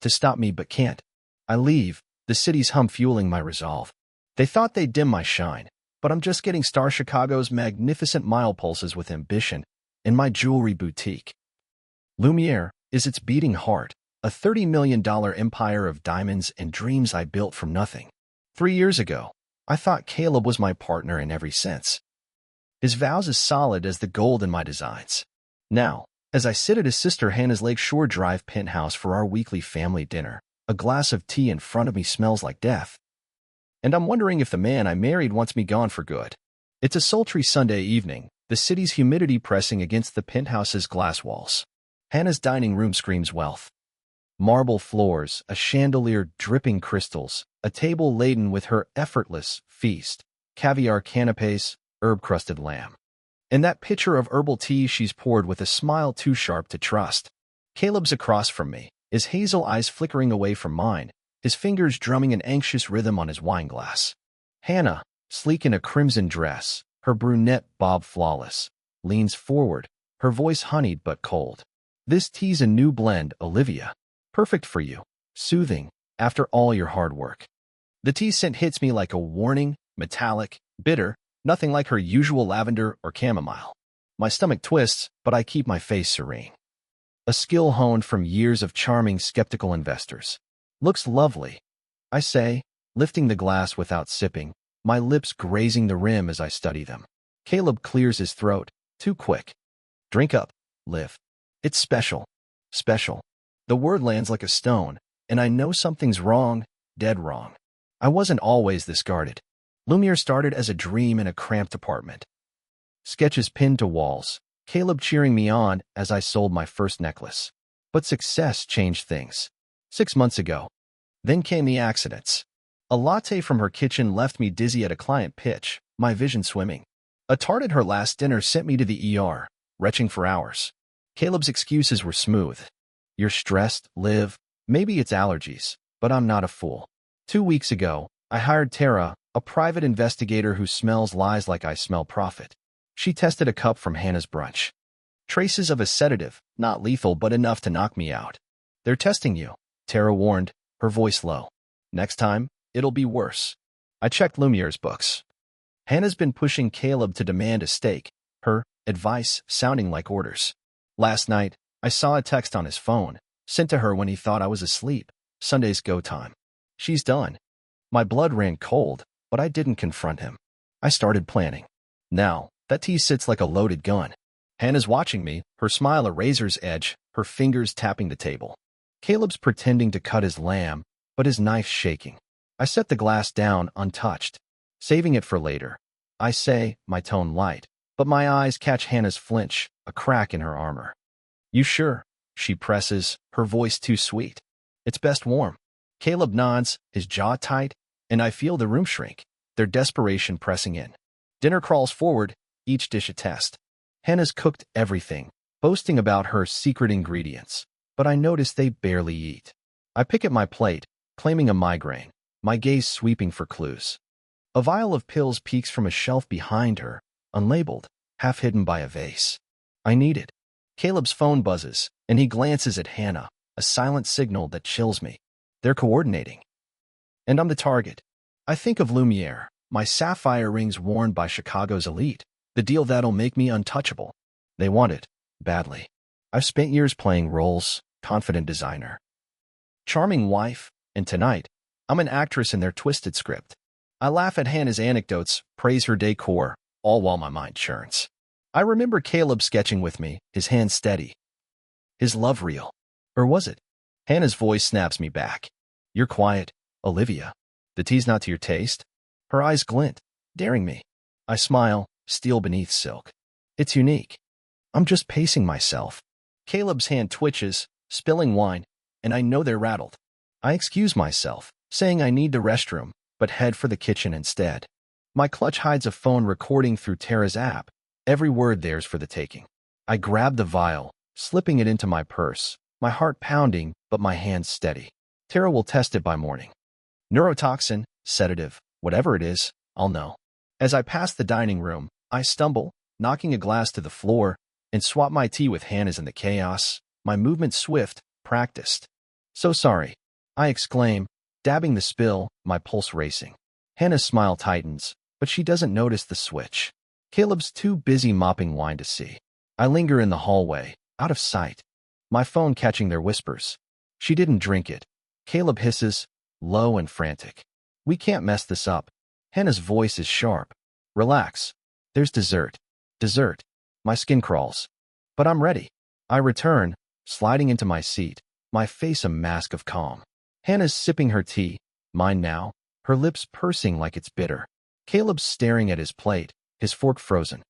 to stop me but can't. I leave, the city's hum fueling my resolve. They thought they'd dim my shine, but I'm just getting Star Chicago's magnificent milepulses with ambition in my jewelry boutique. Lumiere is its beating heart, a $30 million empire of diamonds and dreams I built from nothing. 3 years ago, I thought Caleb was my partner in every sense. His vows as solid as the gold in my designs. Now, as I sit at his sister Hannah's Lakeshore Drive penthouse for our weekly family dinner, a glass of tea in front of me smells like death. And I'm wondering if the man I married wants me gone for good. It's a sultry Sunday evening, the city's humidity pressing against the penthouse's glass walls. Hannah's dining room screams wealth. Marble floors, a chandelier dripping crystals, a table laden with her effortless feast, caviar canapes, herb-crusted lamb. And that pitcher of herbal tea she's poured with a smile too sharp to trust. Caleb's across from me, his hazel eyes flickering away from mine, his fingers drumming an anxious rhythm on his wineglass. Hannah, sleek in a crimson dress, her brunette bob flawless, leans forward, her voice honeyed but cold. This tea's a new blend, Olivia. Perfect for you. Soothing, after all your hard work. The tea scent hits me like a warning, metallic, bitter, nothing like her usual lavender or chamomile. My stomach twists, but I keep my face serene. A skill honed from years of charming skeptical investors. Looks lovely, I say, lifting the glass without sipping, my lips grazing the rim as I study them. Caleb clears his throat, too quick. Drink up, Liv. It's special. Special. The word lands like a stone, and I know something's wrong, dead wrong. I wasn't always this guarded. Lumiere started as a dream in a cramped apartment. Sketches pinned to walls, Caleb cheering me on as I sold my first necklace. But success changed things. 6 months ago. Then came the accidents. A latte from her kitchen left me dizzy at a client pitch, my vision swimming. A tart at her last dinner sent me to the ER, retching for hours. Caleb's excuses were smooth. You're stressed, Liv. Maybe it's allergies, but I'm not a fool. 2 weeks ago, I hired Tara, a private investigator who smells lies like I smell profit. She tested a cup from Hannah's brunch. Traces of a sedative, not lethal but enough to knock me out. They're testing you, Tara warned, her voice low. Next time, it'll be worse. I checked Lumiere's books. Hannah's been pushing Caleb to demand a stake, her advice sounding like orders. Last night, I saw a text on his phone, sent to her when he thought I was asleep. Sunday's go time. She's done. My blood ran cold, but I didn't confront him. I started planning. Now, that tea sits like a loaded gun. Hannah's watching me, her smile a razor's edge, her fingers tapping the table. Caleb's pretending to cut his lamb, but his knife's shaking. I set the glass down untouched, saving it for later. I say, my tone light, but my eyes catch Hannah's flinch, a crack in her armor. You sure? She presses, her voice too sweet. It's best warm. Caleb nods, his jaw tight, and I feel the room shrink, their desperation pressing in. Dinner crawls forward, each dish a test. Hannah's cooked everything, boasting about her secret ingredients, but I notice they barely eat. I pick at my plate, claiming a migraine, my gaze sweeping for clues. A vial of pills peeks from a shelf behind her, unlabeled, half hidden by a vase. I need it. Caleb's phone buzzes, and he glances at Hannah, a silent signal that chills me. They're coordinating. And I'm the target. I think of Lumiere, my sapphire rings worn by Chicago's elite, the deal that'll make me untouchable. They want it, badly. I've spent years playing roles, confident designer, charming wife, and tonight, I'm an actress in their twisted script. I laugh at Hannah's anecdotes, praise her decor, all while my mind churns. I remember Caleb sketching with me, his hands steady. His love real. Or was it? Hannah's voice snaps me back. You're quiet, Olivia. The tea's not to your taste? Her eyes glint, daring me. I smile, steel beneath silk. It's unique. I'm just pacing myself. Caleb's hand twitches, spilling wine, and I know they're rattled. I excuse myself, saying I need the restroom, but head for the kitchen instead. My clutch hides a phone recording through Tara's app. Every word there's for the taking. I grab the vial, slipping it into my purse, my heart pounding, but my hands steady. Tara will test it by morning. Neurotoxin, sedative, whatever it is, I'll know. As I pass the dining room, I stumble, knocking a glass to the floor, and swap my tea with Hannah's in the chaos, my movement swift, practiced. So sorry, I exclaim, dabbing the spill, my pulse racing. Hannah's smile tightens, but she doesn't notice the switch. Caleb's too busy mopping wine to see. I linger in the hallway, out of sight, my phone catching their whispers. She didn't drink it. Caleb hisses, low and frantic. We can't mess this up. Hannah's voice is sharp. Relax. There's dessert. Dessert. My skin crawls. But I'm ready. I return, sliding into my seat, my face a mask of calm. Hannah's sipping her tea, mine now, her lips pursing like it's bitter. Caleb's staring at his plate, his fork frozen.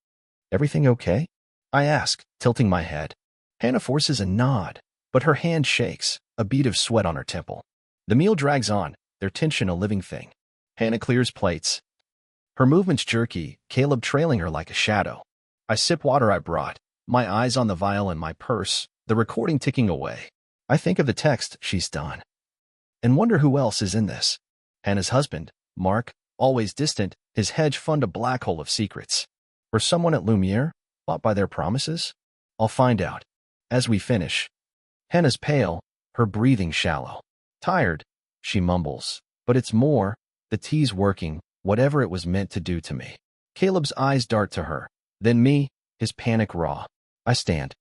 Everything okay? I ask, tilting my head. Hannah forces a nod, but her hand shakes, a bead of sweat on her temple. The meal drags on, their tension a living thing. Hannah clears plates. Her movements jerky, Caleb trailing her like a shadow. I sip water I brought, my eyes on the vial in my purse, the recording ticking away. I think of the text she's done. And wonder who else is in this. Hannah's husband, Mark, always distant, his hedge fund a black hole of secrets. Or someone at Lumiere, bought by their promises? I'll find out. As we finish. Hannah's pale, her breathing shallow. Tired, she mumbles. But it's more, the tea's working, whatever it was meant to do to me. Caleb's eyes dart to her, then me, his panic raw. I stand,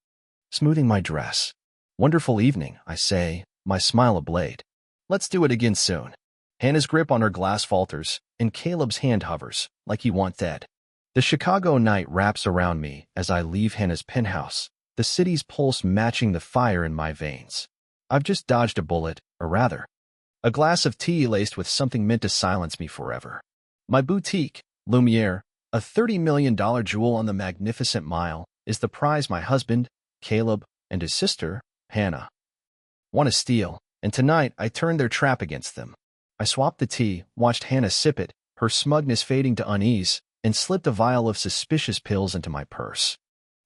smoothing my dress. Wonderful evening, I say, my smile a blade. Let's do it again soon. Hannah's grip on her glass falters, and Caleb's hand hovers, like he wants dead. The Chicago night wraps around me as I leave Hannah's penthouse, the city's pulse matching the fire in my veins. I've just dodged a bullet, or rather, a glass of tea laced with something meant to silence me forever. My boutique, Lumiere, a $30 million jewel on the Magnificent Mile, is the prize my husband, Caleb, and his sister, Hannah, want to steal, and tonight I turned their trap against them. I swapped the tea, watched Hannah sip it, her smugness fading to unease, and slipped a vial of suspicious pills into my purse.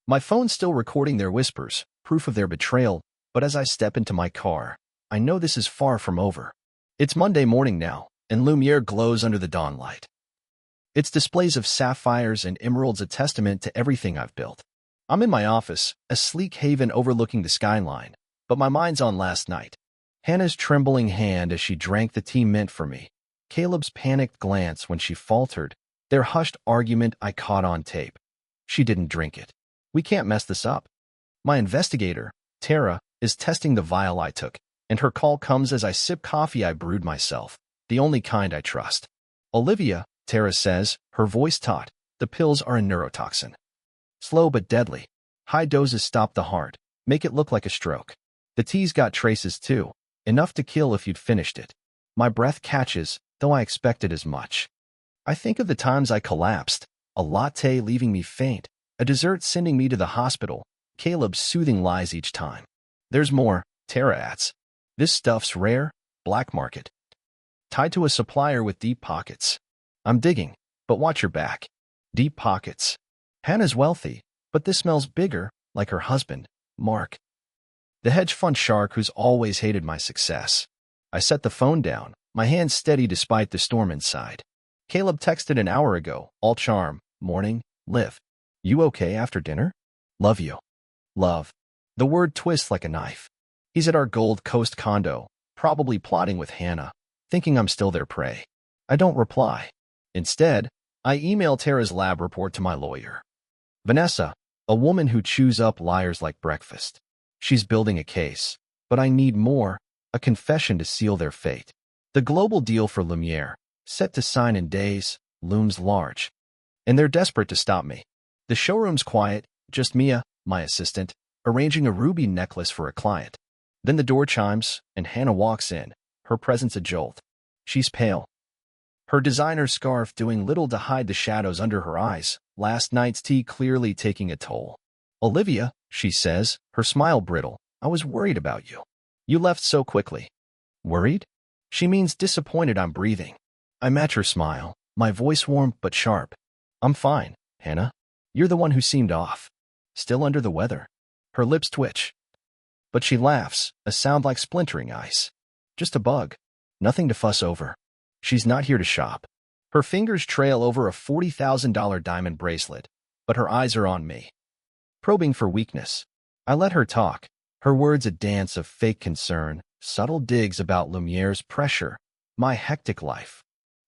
My phone's still recording their whispers, proof of their betrayal, but as I step into my car, I know this is far from over. It's Monday morning now, and Lumiere glows under the dawn light. Its displays of sapphires and emeralds a testament to everything I've built. I'm in my office, a sleek haven overlooking the skyline, but my mind's on last night. Hannah's trembling hand as she drank the tea meant for me. Caleb's panicked glance when she faltered. Their hushed argument I caught on tape. She didn't drink it. We can't mess this up. My investigator, Tara, is testing the vial I took, and her call comes as I sip coffee I brewed myself, the only kind I trust. Olivia, Tara says, her voice taut, the pills are a neurotoxin. Slow but deadly. High doses stop the heart, make it look like a stroke. The tea's got traces too, enough to kill if you'd finished it. My breath catches, though I expected as much. I think of the times I collapsed, a latte leaving me faint, a dessert sending me to the hospital, Caleb's soothing lies each time. There's more, Tara adds. This stuff's rare, black market. Tied to a supplier with deep pockets. I'm digging, but watch your back. Deep pockets. Hannah's wealthy, but this smells bigger, like her husband, Mark. The hedge fund shark who's always hated my success. I set the phone down, my hands steady despite the storm inside. Caleb texted an hour ago, all charm, morning, Liv. You okay after dinner? Love you. Love. The word twists like a knife. He's at our Gold Coast condo, probably plotting with Hannah, thinking I'm still their prey. I don't reply. Instead, I email Tara's lab report to my lawyer. Vanessa, a woman who chews up liars like breakfast. She's building a case, but I need more, a confession to seal their fate. The global deal for Lumiere, set to sign in days, looms large. And they're desperate to stop me. The showroom's quiet, just Mia, my assistant, arranging a ruby necklace for a client. Then the door chimes, and Hannah walks in, her presence a jolt. She's pale. Her designer scarf doing little to hide the shadows under her eyes, last night's tea clearly taking a toll. Olivia, she says, her smile brittle, I was worried about you. You left so quickly. Worried? She means disappointed I'm breathing. I match her smile, my voice warm but sharp. I'm fine, Hannah. You're the one who seemed off. Still under the weather. Her lips twitch. But she laughs, a sound like splintering ice. Just a bug. Nothing to fuss over. She's not here to shop. Her fingers trail over a $40,000 diamond bracelet, but her eyes are on me. Probing for weakness. I let her talk, her words a dance of fake concern, Subtle digs about Lumiere's pressure. My hectic life.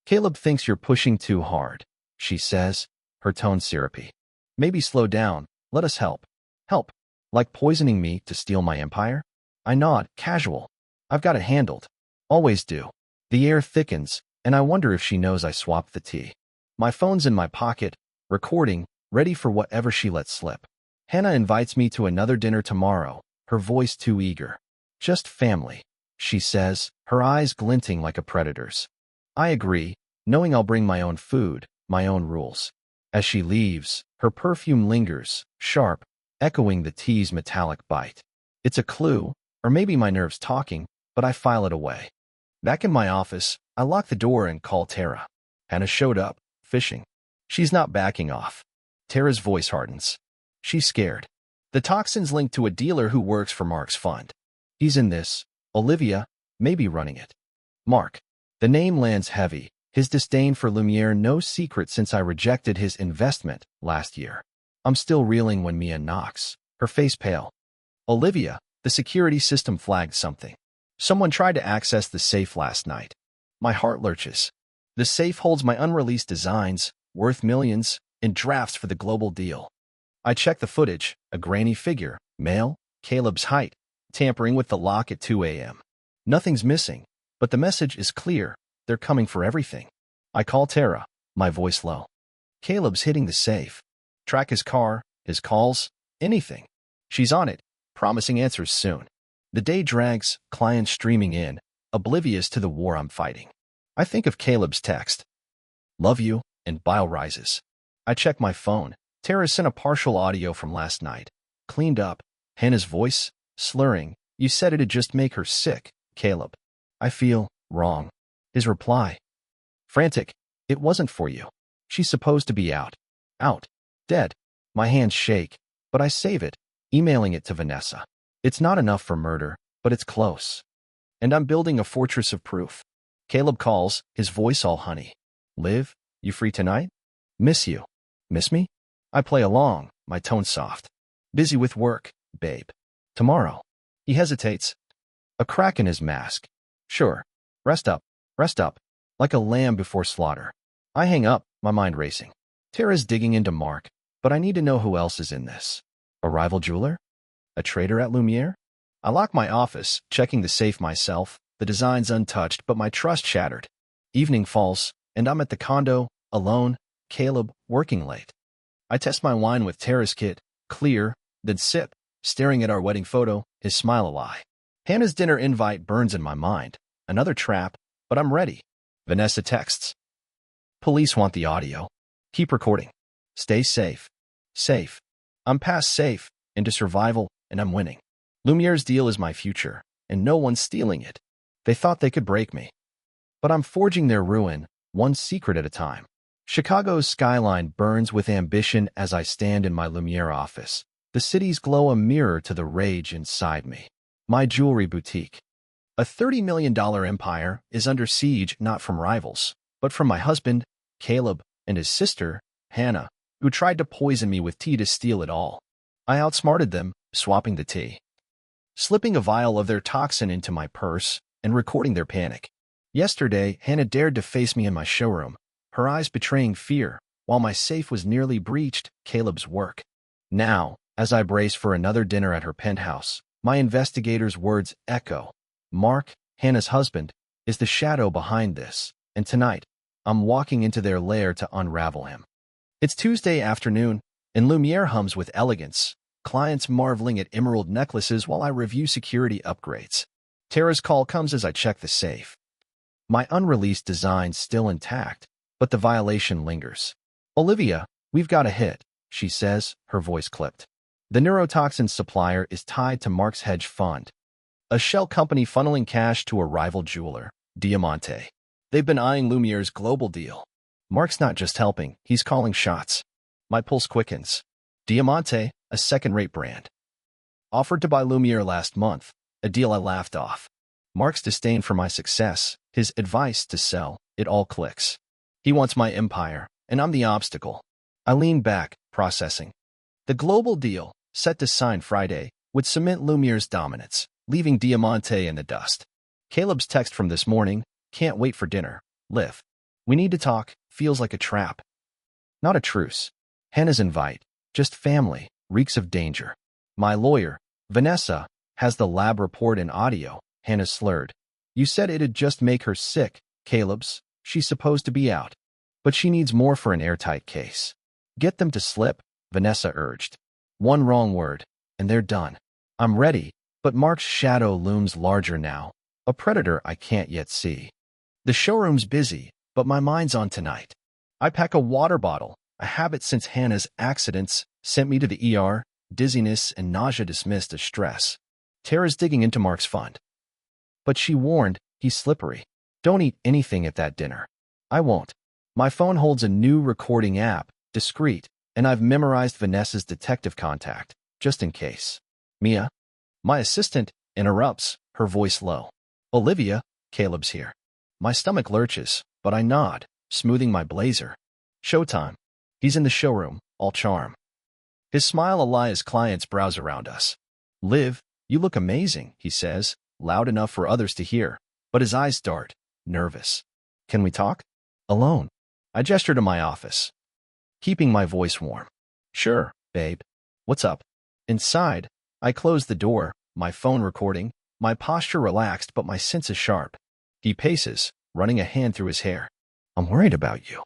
Caleb thinks you're pushing too hard, she says, her tone syrupy. Maybe slow down. Let us help. Help. Like poisoning me to steal my empire? I nod, casual. I've got it handled. Always do. The air thickens, and I wonder if she knows I swapped the tea. My phone's in my pocket, recording, ready for whatever she lets slip. Hannah invites me to another dinner tomorrow, her voice too eager. Just family, she says, her eyes glinting like a predator's. I agree, knowing I'll bring my own food, my own rules. As she leaves, her perfume lingers, sharp, echoing the tea's metallic bite. It's a clue, or maybe my nerves talking, but I file it away. Back in my office, I lock the door and call Tara. Hannah showed up, fishing. She's not backing off. Tara's voice hardens. She's scared. The toxin's linked to a dealer who works for Mark's fund. He's in this. Olivia, maybe running it. Mark. The name lands heavy, his disdain for Lumiere no secret since I rejected his investment last year. I'm still reeling when Mia knocks, her face pale. Olivia, the security system flagged something. Someone tried to access the safe last night. My heart lurches. The safe holds my unreleased designs, worth millions, in drafts for the global deal. I check the footage, a grainy figure, male, Caleb's height, tampering with the lock at 2 a.m. Nothing's missing, but the message is clear. They're coming for everything. I call Tara, my voice low. Caleb's hitting the safe. Track his car, his calls, anything. She's on it, promising answers soon. The day drags, clients streaming in, oblivious to the war I'm fighting. I think of Caleb's text. Love you, and bile rises. I check my phone. Tara sent a partial audio from last night. Cleaned up. Hannah's voice, slurring. You said it'd just make her sick, Caleb. I feel wrong. His reply. Frantic. It wasn't for you. She's supposed to be out. Out. Dead. My hands shake, but I save it, emailing it to Vanessa. It's not enough for murder, but it's close. And I'm building a fortress of proof. Caleb calls, his voice all honey. Liv, you free tonight? Miss you. Miss me? I play along, my tone soft. Busy with work, babe. Tomorrow. He hesitates. A crack in his mask. Sure. Rest up. Rest up. Like a lamb before slaughter. I hang up, my mind racing. Tara's digging into Mark, but I need to know who else is in this. A rival jeweler? A traitor at Lumiere? I lock my office, checking the safe myself, the designs untouched but my trust shattered. Evening falls, and I'm at the condo, alone, Caleb, working late. I test my wine with Tara's kit, clear, then sip, staring at our wedding photo, his smile a lie. Hannah's dinner invite burns in my mind. Another trap, but I'm ready. Vanessa texts. Police want the audio. Keep recording. Stay safe. Safe. I'm past safe, into survival, and I'm winning. Lumiere's deal is my future, and no one's stealing it. They thought they could break me. But I'm forging their ruin, one secret at a time. Chicago's skyline burns with ambition as I stand in my Lumiere office. The city's glow a mirror to the rage inside me. My jewelry boutique. A $30 million empire is under siege not from rivals, but from my husband, Caleb, and his sister, Hannah, who tried to poison me with tea to steal it all. I outsmarted them, swapping the tea. Slipping a vial of their toxin into my purse and recording their panic. Yesterday, Hannah dared to face me in my showroom, her eyes betraying fear, while my safe was nearly breached, Caleb's work. Now, as I brace for another dinner at her penthouse, my investigator's words echo. Mark, Hannah's husband, is the shadow behind this, and tonight, I'm walking into their lair to unravel him. It's Tuesday afternoon, and Lumiere hums with elegance, clients marveling at emerald necklaces while I review security upgrades. Tara's call comes as I check the safe. My unreleased design's still intact, but the violation lingers. Olivia, we've got a hit, she says, her voice clipped. The neurotoxin supplier is tied to Mark's hedge fund, a shell company funneling cash to a rival jeweler, Diamante. They've been eyeing Lumiere's global deal. Mark's not just helping, he's calling shots. My pulse quickens. Diamante, a second-rate brand. Offered to buy Lumiere last month, a deal I laughed off. Mark's disdain for my success, his advice to sell, it all clicks. He wants my empire, and I'm the obstacle. I lean back, processing. The global deal, set to sign Friday, would cement Lumiere's dominance, leaving Diamante in the dust. Caleb's text from this morning, can't wait for dinner. Liv. We need to talk, feels like a trap. Not a truce. Hannah's invite, just family, reeks of danger. My lawyer, Vanessa, has the lab report and audio. Hannah slurred. You said it'd just make her sick, Caleb's. She's supposed to be out. But she needs more for an airtight case. Get them to slip, Vanessa urged. One wrong word, and they're done. I'm ready, but Mark's shadow looms larger now, a predator I can't yet see. The showroom's busy, but my mind's on tonight. I pack a water bottle, a habit since Hannah's accidents sent me to the ER, dizziness and nausea dismissed as stress. Tara's digging into Mark's fund. But she warned, he's slippery. Don't eat anything at that dinner. I won't. My phone holds a new recording app, discreet, and I've memorized Vanessa's detective contact, just in case. Mia? My assistant interrupts, her voice low. Olivia, Caleb's here. My stomach lurches, but I nod, smoothing my blazer. Showtime. He's in the showroom, all charm. His smile allay as clients browse around us. Liv, you look amazing, he says, loud enough for others to hear, but his eyes dart, nervous. Can we talk? Alone. I gesture to my office, keeping my voice warm. Sure, babe. What's up? Inside, I close the door, my phone recording, my posture relaxed but my senses sharp. He paces, running a hand through his hair. I'm worried about you.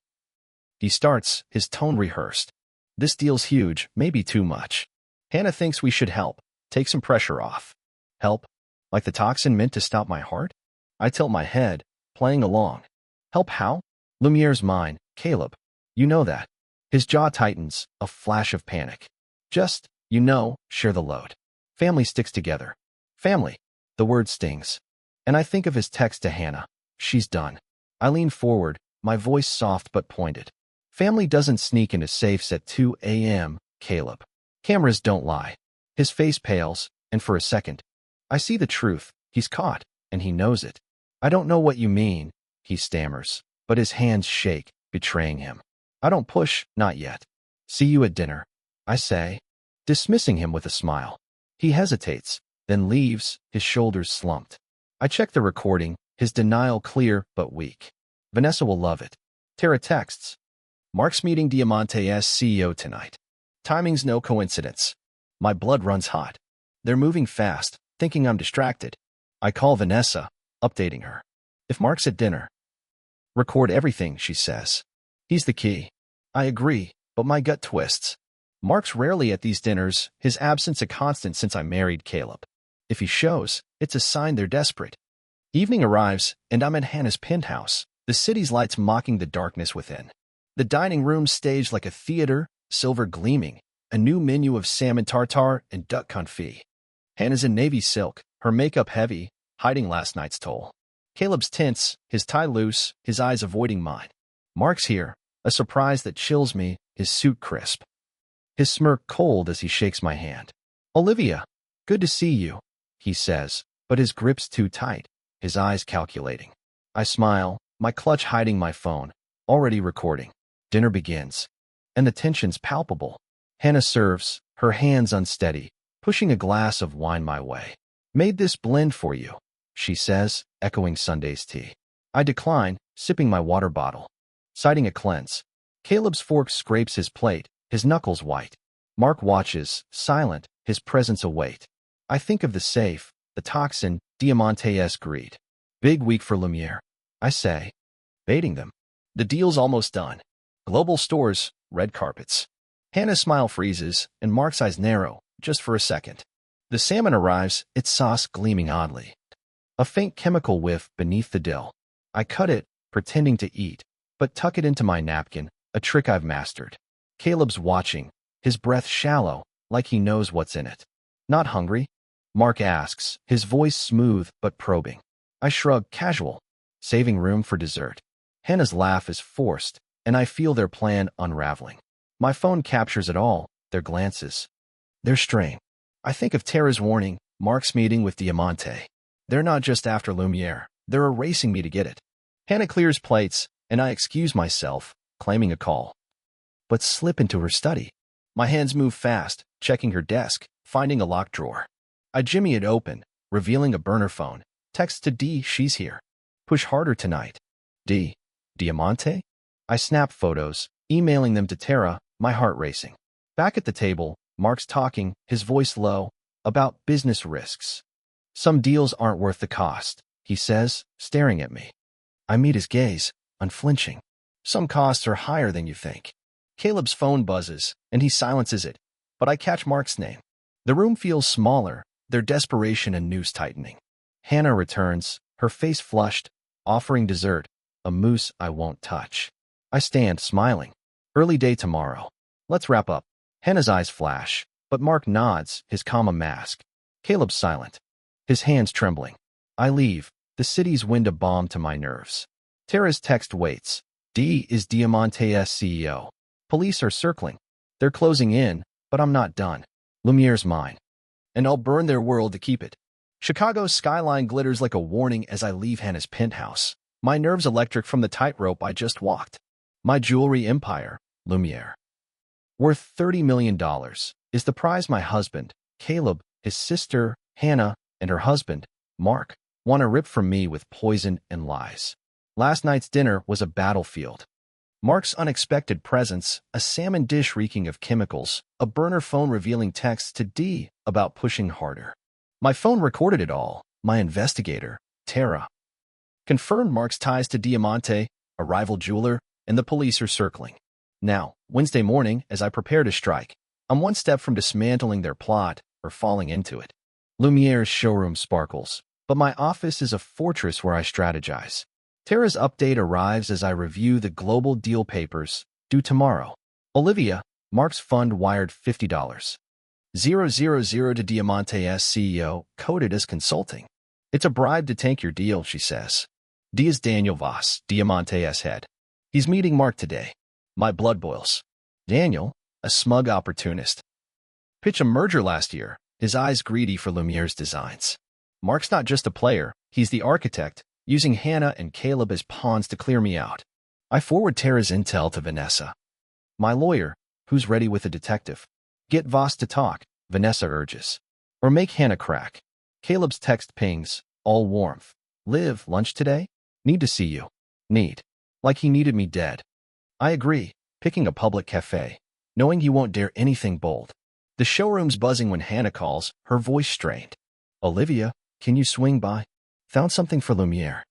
He starts, his tone rehearsed. This deal's huge, maybe too much. Hannah thinks we should help, take some pressure off. Help? Like the toxin meant to stop my heart? I tilt my head, playing along. Help how? Lumiere's mine, Caleb. You know that. His jaw tightens, a flash of panic. Just, share the load. Family sticks together. Family. The word stings. And I think of his text to Hannah. She's done. I lean forward, my voice soft but pointed. Family doesn't sneak into safes at 2 a.m., Caleb. Cameras don't lie. His face pales, and for a second, I see the truth. He's caught, and he knows it. I don't know what you mean, he stammers, but his hands shake, betraying him. I don't push, not yet. See you at dinner, I say, dismissing him with a smile. He hesitates, then leaves, his shoulders slumped. I check the recording, his denial clear but weak. Vanessa will love it. Tara texts. Mark's meeting Diamante's CEO tonight. Timing's no coincidence. My blood runs hot. They're moving fast, thinking I'm distracted. I call Vanessa, updating her. If Mark's at dinner, record everything, she says. He's the key. I agree, but my gut twists. Mark's rarely at these dinners, his absence a constant since I married Caleb. If he shows, it's a sign they're desperate. Evening arrives, and I'm at Hannah's penthouse, the city's lights mocking the darkness within. The dining room staged like a theater, silver gleaming, a new menu of salmon tartare and duck confit. Hannah's in navy silk, her makeup heavy, hiding last night's toll. Caleb's tense, his tie loose, his eyes avoiding mine. Mark's here, a surprise that chills me, his suit crisp. His smirk cold as he shakes my hand. Olivia, good to see you, he says, but his grip's too tight, his eyes calculating. I smile, my clutch hiding my phone, already recording. Dinner begins, and the tension's palpable. Hannah serves, her hands unsteady, pushing a glass of wine my way. Made this blend for you, she says, echoing Sunday's tea. I decline, sipping my water bottle. Citing a cleanse. Caleb's fork scrapes his plate, his knuckles white. Mark watches, silent, his presence a weight. I think of the safe, the toxin, Diamante's greed. Big week for Lumiere, I say, baiting them. The deal's almost done. Global stores, red carpets. Hannah's smile freezes, and Mark's eyes narrow, just for a second. The salmon arrives, its sauce gleaming oddly. A faint chemical whiff beneath the dill. I cut it, pretending to eat, but tuck it into my napkin, a trick I've mastered. Caleb's watching, his breath shallow, like he knows what's in it. Not hungry? Mark asks, his voice smooth but probing. I shrug, casual, saving room for dessert. Hannah's laugh is forced, and I feel their plan unraveling. My phone captures it all, their glances. Their strain. I think of Tara's warning, Mark's meeting with Diamante. They're not just after Lumiere, they're erasing me to get it. Hannah clears plates, and I excuse myself, claiming a call. But slip into her study. My hands move fast, checking her desk, finding a locked drawer. I jimmy it open, revealing a burner phone. Text to D, she's here. Push harder tonight. D. Diamante? I snap photos, emailing them to Tara, my heart racing. Back at the table, Mark's talking, his voice low, about business risks. Some deals aren't worth the cost, he says, staring at me. I meet his gaze, unflinching. Some costs are higher than you think. Caleb's phone buzzes, and he silences it, but I catch Mark's name. The room feels smaller, their desperation and noose tightening. Hannah returns, her face flushed, offering dessert, a mousse I won't touch. I stand, smiling. Early day tomorrow. Let's wrap up. Hannah's eyes flash, but Mark nods, his calm a mask. Caleb's silent, his hands trembling. I leave, the city's wind a balm to my nerves. Tara's text waits. D is Diamante's CEO. Police are circling. They're closing in, but I'm not done. Lumiere's mine. And I'll burn their world to keep it. Chicago's skyline glitters like a warning as I leave Hannah's penthouse. My nerves electric from the tightrope I just walked. My jewelry empire, Lumiere. Worth $30 million, is the prize my husband, Caleb, his sister, Hannah, and her husband, Mark, want to rip from me with poison and lies. Last night's dinner was a battlefield. Mark's unexpected presence, a salmon dish reeking of chemicals, a burner phone revealing texts to D about pushing harder. My phone recorded it all, my investigator, Tara. Confirmed Mark's ties to Diamante, a rival jeweler, and the police are circling. Now, Wednesday morning, as I prepare to strike, I'm one step from dismantling their plot or falling into it. Lumiere's showroom sparkles, but my office is a fortress where I strategize. Tara's update arrives as I review the global deal papers, due tomorrow. Olivia, Mark's fund wired $50. 000 to Diamante's CEO, coded as consulting. It's a bribe to tank your deal, she says. D is Daniel Voss, Diamante's head. He's meeting Mark today. My blood boils. Daniel, a smug opportunist. Pitched a merger last year, his eyes greedy for Lumiere's designs. Mark's not just a player, he's the architect, using Hannah and Caleb as pawns to clear me out. I forward Tara's intel to Vanessa. My lawyer, who's ready with a detective. Get Voss to talk, Vanessa urges. Or make Hannah crack. Caleb's text pings, all warmth. Liv, lunch today? Need to see you. Need. Like he needed me dead. I agree, picking a public cafe, knowing he won't dare anything bold. The showroom's buzzing when Hannah calls, her voice strained. Olivia, can you swing by? Found something for Lumiere.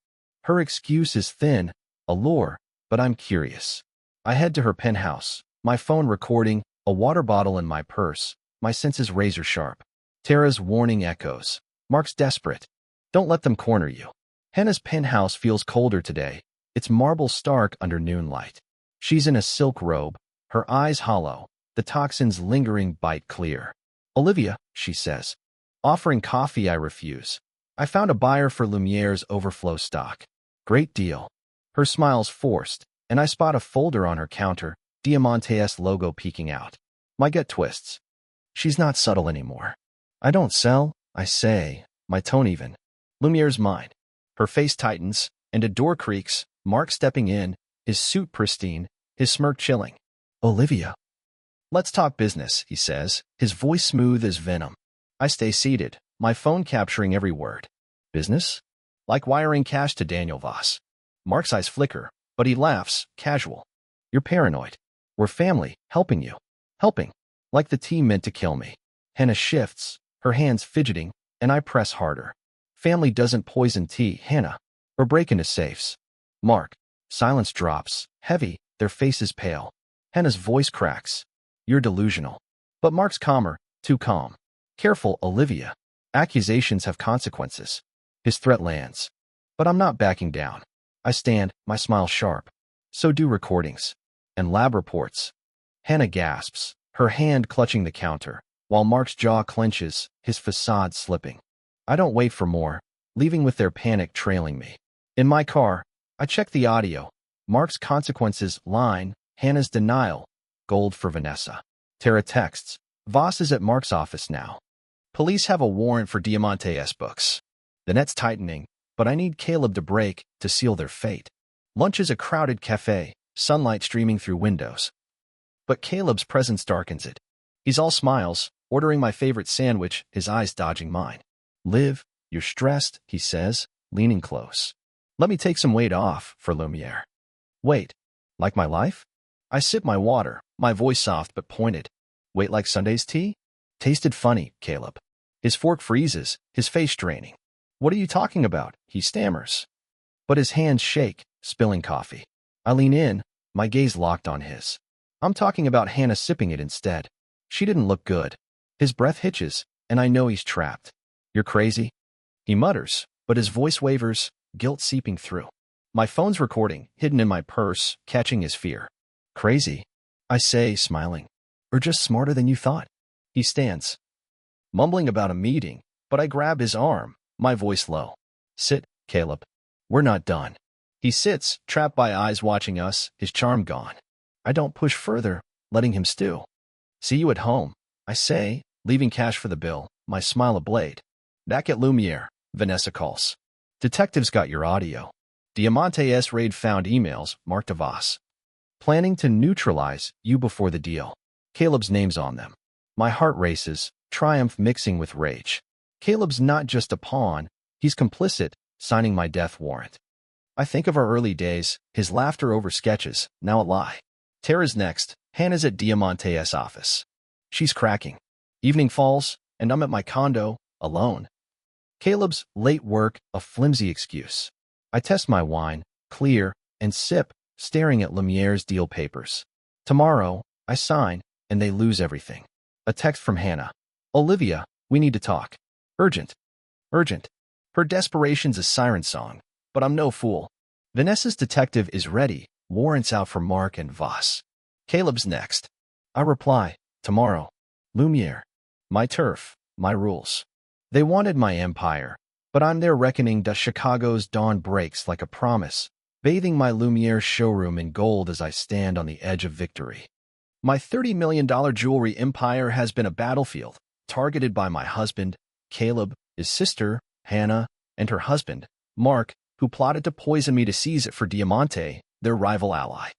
Her excuse is thin, a lure, but I'm curious. I head to her penthouse, my phone recording, a water bottle in my purse, my senses razor sharp. Tara's warning echoes. Mark's desperate. Don't let them corner you. Hannah's penthouse feels colder today. It's marble stark under noon light. She's in a silk robe, her eyes hollow, the toxins lingering bite clear. Olivia, she says. Offering coffee I refuse. I found a buyer for Lumiere's overflow stock. Great deal. Her smile's forced, and I spot a folder on her counter, Diamante's logo peeking out. My gut twists. She's not subtle anymore. I don't sell, I say, my tone even. Lumiere's mine. Her face tightens, and a door creaks, Mark stepping in, his suit pristine, his smirk chilling. Olivia. Let's talk business, he says, his voice smooth as venom. I stay seated, my phone capturing every word. Business? Like wiring cash to Daniel Voss. Mark's eyes flicker, but he laughs, casual. You're paranoid. We're family, helping you. Helping. Like the tea meant to kill me. Hannah shifts, her hands fidgeting, and I press harder. Family doesn't poison tea, Hannah. Or break into safes. Mark. Silence drops, heavy, their faces pale. Hannah's voice cracks. You're delusional. But Mark's calmer, too calm. Careful, Olivia. Accusations have consequences. His threat lands. But I'm not backing down. I stand, my smile sharp. So do recordings. And lab reports. Hannah gasps, her hand clutching the counter, while Mark's jaw clenches, his facade slipping. I don't wait for more, leaving with their panic trailing me. In my car, I check the audio. Mark's consequences line, Hannah's denial, gold for Vanessa. Tara texts, Voss is at Mark's office now. Police have a warrant for Diamante's books. The net's tightening, but I need Caleb to break to seal their fate. Lunch is a crowded cafe, sunlight streaming through windows. But Caleb's presence darkens it. He's all smiles, ordering my favorite sandwich, his eyes dodging mine. Liv, You're stressed, he says, leaning close. Let me take some weight off for Lumiere. Wait, like my life? I sip my water, my voice soft but pointed. Wait like Sunday's tea? Tasted funny, Caleb. His fork freezes, his face draining. What are you talking about? He stammers. But his hands shake, spilling coffee. I lean in, my gaze locked on his. I'm talking about Hannah sipping it instead. She didn't look good. His breath hitches, and I know he's trapped. You're crazy? He mutters, but his voice wavers, guilt seeping through. My phone's recording, hidden in my purse, catching his fear. Crazy? I say, smiling. Or just smarter than you thought? He stands, mumbling about a meeting, but I grab his arm, my voice low. Sit, Caleb. We're not done. He sits, trapped by eyes watching us, his charm gone. I don't push further, letting him stew. See you at home, I say, leaving cash for the bill, my smile ablade. Back at Lumiere, Vanessa calls. Detectives got your audio. Diamante's raid found emails marked Avas. Planning to neutralize you before the deal. Caleb's name's on them. My heart races, triumph mixing with rage. Caleb's not just a pawn, he's complicit, signing my death warrant. I think of our early days, his laughter over sketches, now a lie. Tara's next, Hannah's at Diamante's office. She's cracking. Evening falls, and I'm at my condo, alone. Caleb's late work, a flimsy excuse. I test my wine, clear, and sip, staring at Lumiere's deal papers. Tomorrow, I sign, and they lose everything. A text from Hannah. Olivia, we need to talk. Urgent. Urgent. Her desperation's a siren song, but I'm no fool. Vanessa's detective is ready, warrants out for Mark and Voss. Caleb's next. I reply, tomorrow. Lumiere. My turf, my rules. They wanted my empire, but I'm there reckoning that Chicago's dawn breaks like a promise, bathing my Lumiere showroom in gold as I stand on the edge of victory. My $30 million jewelry empire has been a battlefield, targeted by my husband, Caleb, his sister, Hannah, and her husband, Mark, who plotted to poison me to seize it for Diamante, their rival ally.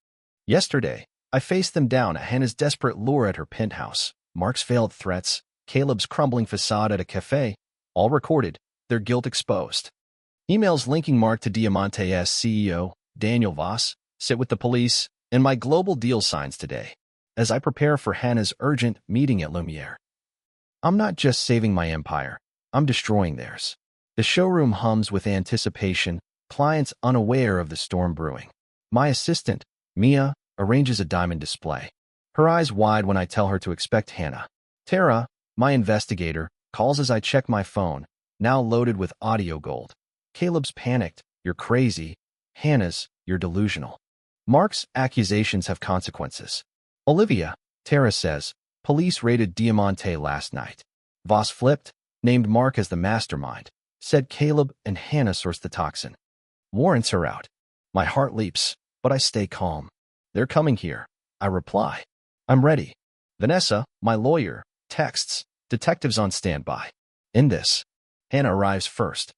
Yesterday, I faced them down at Hannah's desperate lure at her penthouse, Mark's failed threats, Caleb's crumbling facade at a cafe, all recorded, their guilt exposed. Emails linking Mark to Diamante's CEO, Daniel Voss, sit with the police, and my global deal signs today, as I prepare for Hannah's urgent meeting at Lumiere. I'm not just saving my empire, I'm destroying theirs. The showroom hums with anticipation, clients unaware of the storm brewing. My assistant, Mia, arranges a diamond display. Her eyes wide when I tell her to expect Hannah. Tara, my investigator, calls as I check my phone, now loaded with audio gold. Caleb's panicked, you're crazy. Hannah's, you're delusional. Mark's accusations have consequences. Olivia, Tara says, police raided Diamante last night. Voss flipped, named Mark as the mastermind, said Caleb and Hannah sourced the toxin. Warrants her out. My heart leaps, but I stay calm. They're coming here, I reply. I'm ready. Vanessa, my lawyer, texts, detectives on standby. In this, Hannah arrives first.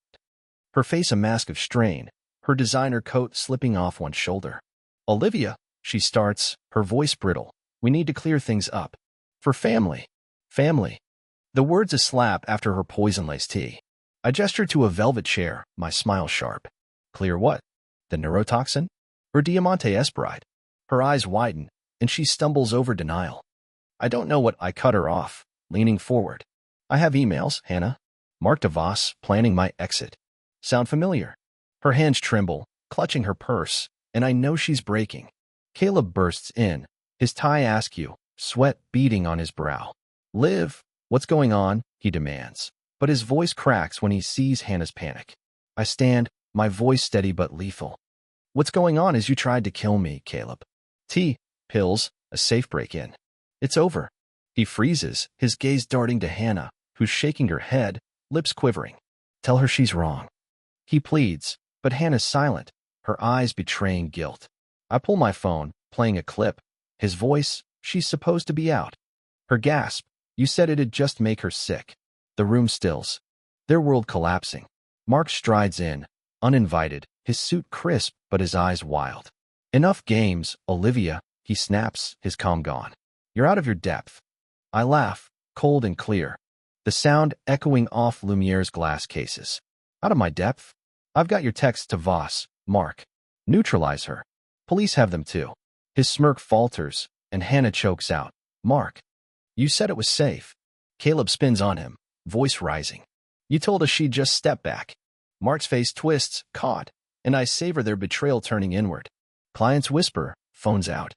Her face a mask of strain, her designer coat slipping off one shoulder. Olivia, she starts, her voice brittle. We need to clear things up. For family. Family. The words a slap after her poison-laced tea. I gesture to a velvet chair, my smile sharp. Clear what? The neurotoxin? Or Diamante's bride? Her eyes widen, and she stumbles over denial. I don't know what. I cut her off, leaning forward. I have emails, Hannah. Mark DeVos, planning my exit. Sound familiar? Her hands tremble, clutching her purse, and I know she's breaking. Caleb bursts in, his tie askew, sweat beading on his brow. Liv, what's going on? He demands, but his voice cracks when he sees Hannah's panic. I stand, my voice steady but lethal. What's going on is you tried to kill me, Caleb. Tea, pills, a safe break-in. It's over. He freezes, his gaze darting to Hannah, who's shaking her head, lips quivering. Tell her she's wrong. He pleads, but Hannah's silent, her eyes betraying guilt. I pull my phone, playing a clip. His voice, she's supposed to be out. Her gasp, you said it'd just make her sick. The room stills. Their world collapsing. Mark strides in, uninvited, his suit crisp but his eyes wild. Enough games, Olivia, he snaps, his calm gone. You're out of your depth. I laugh, cold and clear. the sound echoing off Lumiere's glass cases. Out of my depth? I've got your text to Voss, Mark. Neutralize her. Police have them too. His smirk falters, and Hannah chokes out. Mark. You said it was safe. Caleb spins on him, voice rising. You told us she'd just step back. Mark's face twists, caught, and I savor their betrayal turning inward. Clients whisper, phones out.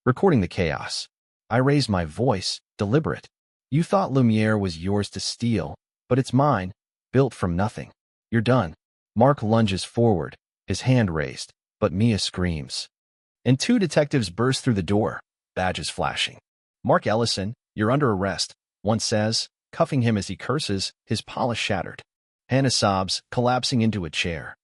Recording the chaos. I raise my voice, deliberate. You thought Lumiere was yours to steal, but it's mine, built from nothing. You're done. Mark lunges forward, his hand raised, but Mia screams. And two detectives burst through the door, badges flashing. Mark Ellison, you're under arrest, one says, cuffing him as he curses, his polish shattered. Hannah sobs, collapsing into a chair.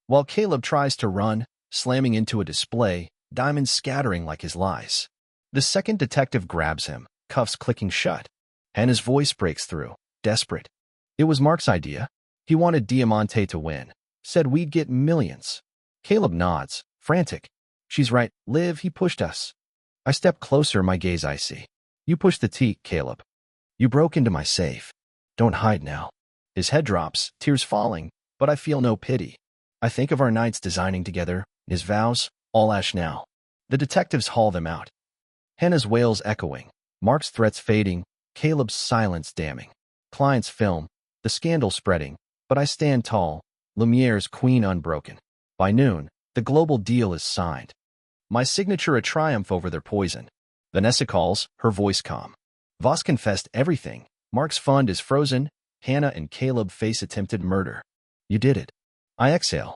While Caleb tries to run, slamming into a display, diamonds scattering like his lies. The second detective grabs him, cuffs clicking shut. Hannah's voice breaks through, desperate. It was Mark's idea. He wanted Diamante to win. Said we'd get millions. Caleb nods, frantic. She's right, Liv, he pushed us. I step closer, my gaze icy. You pushed the teak, Caleb. You broke into my safe. Don't hide now. His head drops, tears falling, but I feel no pity. I think of our nights designing together, his vows, all ash now. The detectives haul them out. Hannah's wails echoing, Mark's threats fading, Caleb's silence damning. Clients film, the scandal spreading, but I stand tall, Lumiere's queen unbroken. By noon, the global deal is signed. My signature a triumph over their poison. Vanessa calls, her voice calm. Voss confessed everything. Mark's fund is frozen. Hannah and Caleb face attempted murder. You did it. I exhale.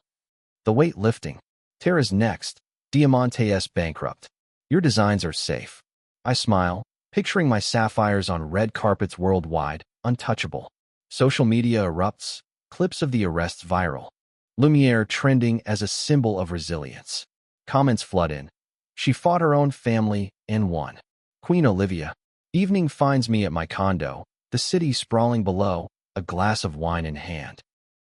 The weight lifting. Tara's next. Diamante's bankrupt. Your designs are safe. I smile, picturing my sapphires on red carpets worldwide, untouchable. Social media erupts, clips of the arrests viral. Lumiere trending as a symbol of resilience. Comments flood in. She fought her own family and won. Queen Olivia. Evening finds me at my condo, the city sprawling below, a glass of wine in hand.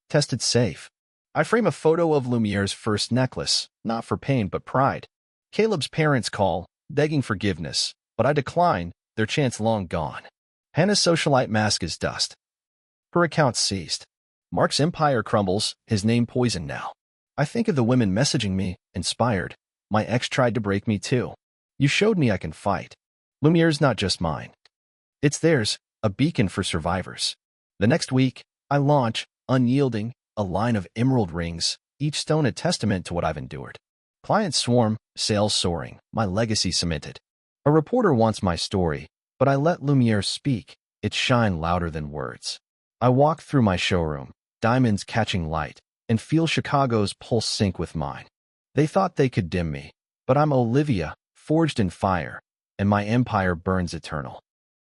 Tested safe. I frame a photo of Lumiere's first necklace, not for pain but pride. Caleb's parents call, begging forgiveness, but I decline, their chance long gone. Hannah's socialite mask is dust. Her account seized. Mark's empire crumbles, his name poisoned now. I think of the women messaging me, inspired. My ex tried to break me too. You showed me I can fight. Lumiere's not just mine. It's theirs, a beacon for survivors. The next week, I launch, unyielding, a line of emerald rings, each stone a testament to what I've endured. Clients swarm, sales soaring, my legacy cemented. A reporter wants my story, but I let Lumiere speak, its shine louder than words. I walk through my showroom, diamonds catching light, and feel Chicago's pulse sync with mine. They thought they could dim me, but I'm Olivia, forged in fire, and my empire burns eternal.